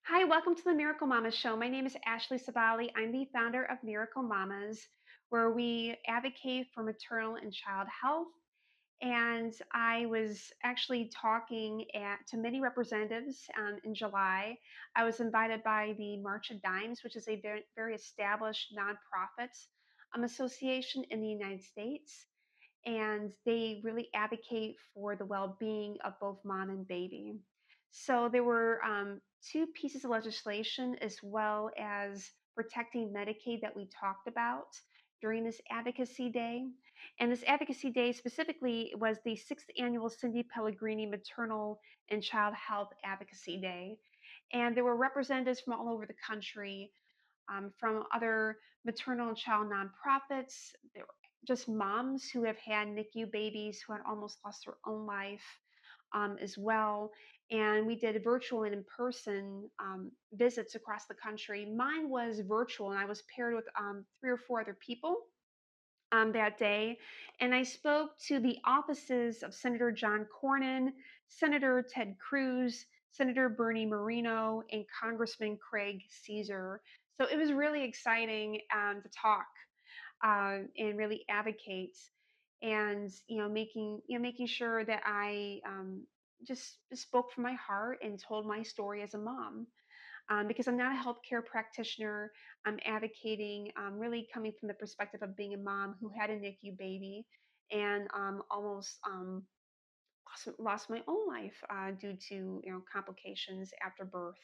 Hi, welcome to the Miracle Mama Show. My name is Ashley Sabali. I'm the founder of Miracle Mamas, where we advocate for maternal and child health. And I was actually talking to many representatives in July. I was invited by the March of Dimes, which is a very established nonprofit association in the United States, and they really advocate for the well-being of both mom and baby. So there were two pieces of legislation as well as protecting Medicaid that we talked about during this advocacy day. And this advocacy day specifically was the sixth annual Cindy Pellegrini Maternal and Child Health Advocacy Day. And there were representatives from all over the country, from other maternal and child nonprofits. There were just moms who have had NICU babies who had almost lost their own life as well. And we did virtual and in person visits across the country. Mine was virtual, and I was paired with three or four other people that day. And I spoke to the offices of Senator John Cornyn, Senator Ted Cruz, Senator Bernie Moreno, and Congressman Craig Caesar. So it was really exciting to talk and really advocate, and making sure that I just spoke from my heart and told my story as a mom, because I'm not a healthcare practitioner. I'm advocating, really coming from the perspective of being a mom who had a NICU baby and almost lost my own life due to complications after birth,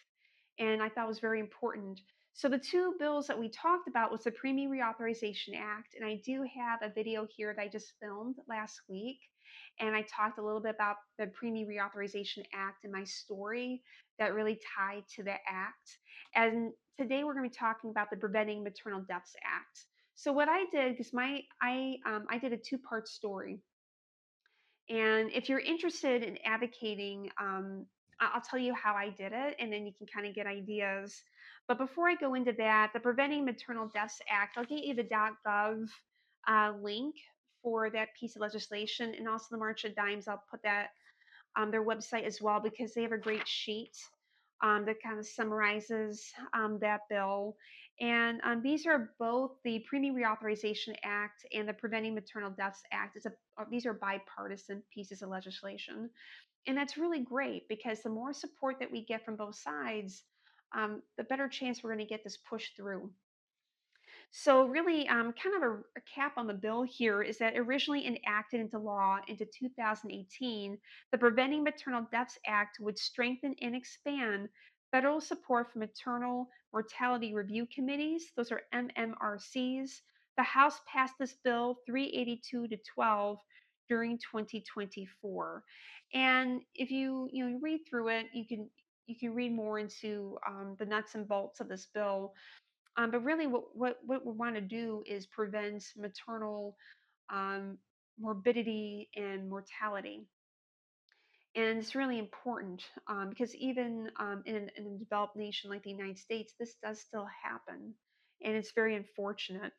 and I thought it was very important. So the two bills that we talked about was the Premium Reauthorization Act, and I do have a video here that I just filmed last week, and I talked a little bit about the Premium Reauthorization Act and my story that really tied to the act. And today we're going to be talking about the Preventing Maternal Deaths Act. So what I did, because I did a two-part story, and if you're interested in advocating, I'll tell you how I did it, and then you can kind of get ideas. But before I go into that, the Preventing Maternal Deaths Act, I'll get you the .gov link for that piece of legislation, and also the March of Dimes. I'll put that on their website as well, because they have a great sheet that kind of summarizes that bill. And these are both the Premium Reauthorization Act and the Preventing Maternal Deaths Act. These are bipartisan pieces of legislation. And that's really great, because the more support that we get from both sides, the better chance we're going to get this pushed through. So really, kind of a cap on the bill here is that originally enacted into law into 2018, the Preventing Maternal Deaths Act would strengthen and expand federal support for maternal mortality review committees. Those are MMRCs. The House passed this bill 382 to 12 during 2024. And if you read through it, you can read more into the nuts and bolts of this bill, but really, what we want to do is prevent maternal um, morbidity and mortality. And it's really important, because even in a developed nation like the United States, this does still happen. And it's very unfortunate.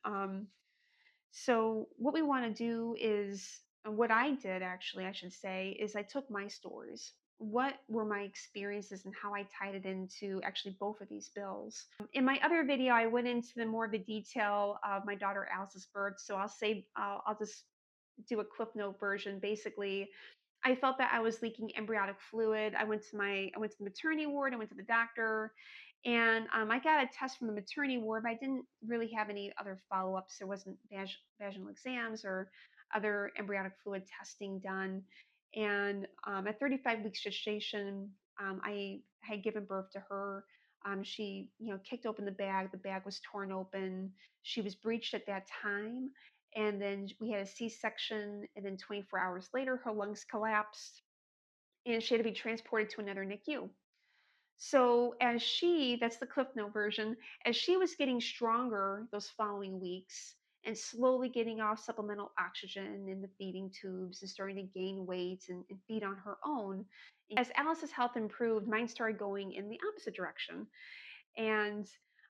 So what we want to do is, what I did actually, I should say, is I took my stories. What were my experiences and how I tied it into actually both of these bills. In my other video, I went into the more of the detail of my daughter Alice's birth. So I'll just do a clip note version. Basically, I felt that I was leaking embryonic fluid. I went to the maternity ward. I went to the doctor, and I got a test from the maternity ward, but I didn't really have any other follow ups. There wasn't vaginal exams or other embryonic fluid testing done. And at 35 weeks gestation, I had given birth to her. She, kicked open the bag. The bag was torn open. She was breached at that time, and then we had a C-section, and then 24 hours later, her lungs collapsed, and she had to be transported to another NICU. So that's the Cliff Note version, as she was getting stronger those following weeks and slowly getting off supplemental oxygen in the feeding tubes and starting to gain weight and feed on her own, as Alice's health improved, mine started going in the opposite direction. And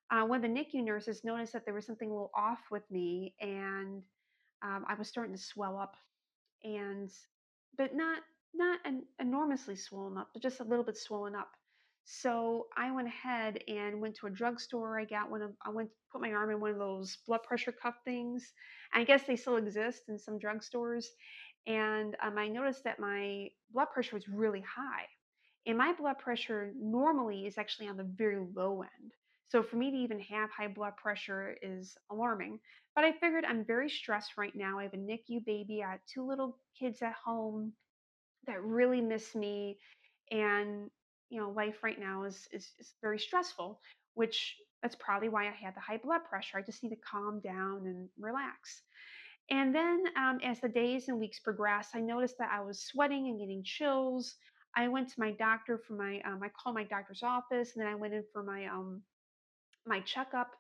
one of the NICU nurses noticed that there was something a little off with me, and I was starting to swell up, and but not enormously swollen up, but just a little bit swollen up. So I went ahead and went to a drugstore. I went to put my arm in one of those blood pressure cuff things. I guess they still exist in some drugstores. And I noticed that my blood pressure was really high. And my blood pressure normally is actually on the very low end. So for me to even have high blood pressure is alarming. But I figured I'm very stressed right now. I have a NICU baby. I have two little kids at home that really miss me. And life right now is very stressful, which that's probably why I had the high blood pressure. I just need to calm down and relax. And then as the days and weeks progressed, I noticed that I was sweating and getting chills. I went to my doctor for I called my doctor's office, and then I went in for my checkup,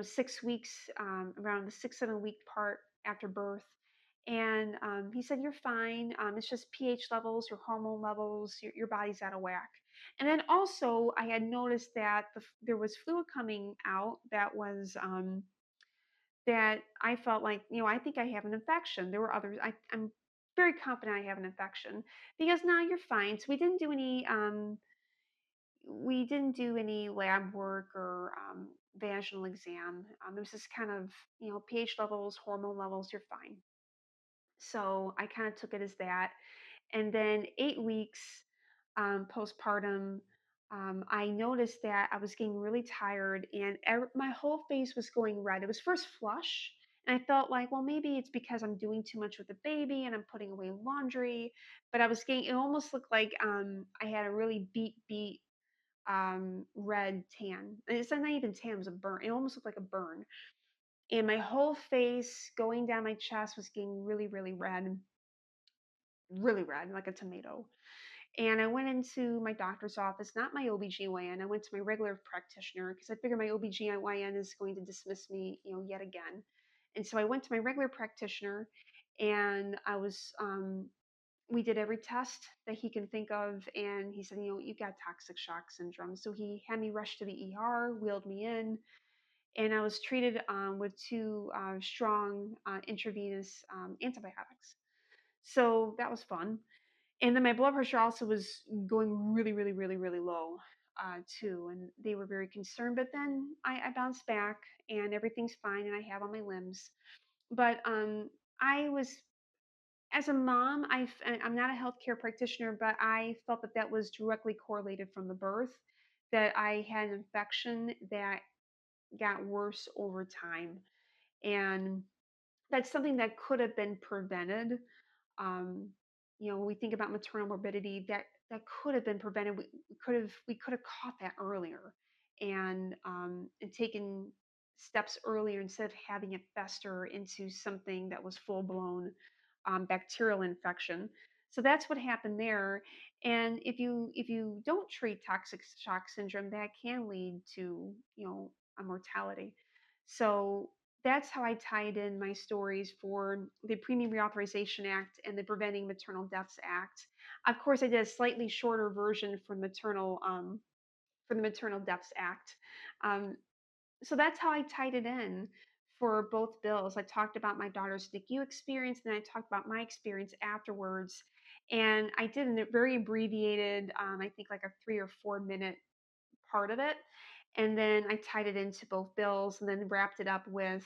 6 weeks, around the 6, 7 week part after birth. And he said, "You're fine. It's just pH levels, your hormone levels, your body's out of whack." And then also, I had noticed that there was fluid coming out that I felt like, I think I have an infection. There were others. I'm very confident I have an infection because now you're fine. So we didn't do any lab work or vaginal exam. It was just kind of, pH levels, hormone levels, you're fine. So I kind of took it as that. And then 8 weeks postpartum, I noticed that I was getting really tired and my whole face was going red. It was first flush. And I felt like, well, maybe it's because I'm doing too much with the baby and I'm putting away laundry. But it almost looked like I had a really beet red tan. And it's not even tan, it was a burn. It almost looked like a burn. And my whole face going down my chest was getting really, really red, like a tomato. And I went into my doctor's office, not my OBGYN. I went to my regular practitioner because I figured my OBGYN is going to dismiss me, yet again. And so I went to my regular practitioner and we did every test that he can think of. And he said, you got toxic shock syndrome. So he had me rushed to the ER, wheeled me in, and I was treated with two strong intravenous antibiotics. So that was fun. And then my blood pressure also was going really, really, really, really low too. And they were very concerned. But then I bounced back and everything's fine and I have all my limbs. But I was, as a mom, I'm not a healthcare practitioner, but I felt that that was directly correlated from the birth, that I had an infection that got worse over time. And that's something that could have been prevented. um, when we think about maternal morbidity, that could have been prevented. We could have caught that earlier and taken steps earlier instead of having it fester into something that was full blown bacterial infection. So that's what happened there. And if you don't treat toxic shock syndrome, that can lead to a mortality. So that's how I tied in my stories for the Premium Reauthorization Act and the Preventing Maternal Deaths Act. Of course, I did a slightly shorter version for the Maternal Deaths Act. Um, so that's how I tied it in for both bills. I talked about my daughter's NICU experience, and then I talked about my experience afterwards. And I did a very abbreviated, I think like a 3 or 4 minute part of it. And then I tied it into both bills and then wrapped it up with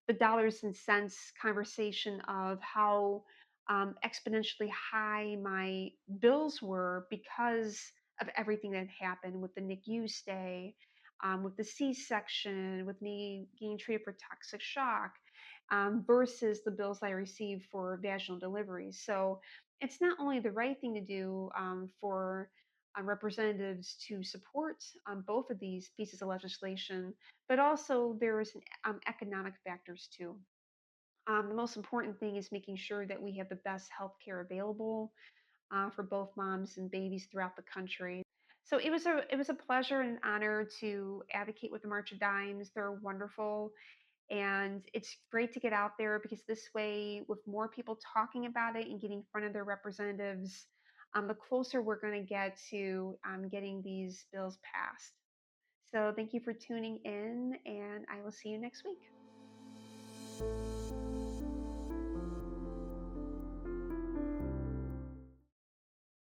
the dollars and cents conversation of how exponentially high my bills were because of everything that happened with the NICU stay, with the C-section, with me getting treated for toxic shock, versus the bills I received for vaginal deliveries. So it's not only the right thing to do for representatives to support both of these pieces of legislation, but also there is economic factors too. The most important thing is making sure that we have the best health care available for both moms and babies throughout the country. So it was a pleasure and an honor to advocate with the March of Dimes. They're wonderful. And it's great to get out there because this way, with more people talking about it and getting in front of their representatives, the closer we're going to get to getting these bills passed. So thank you for tuning in, and I will see you next week.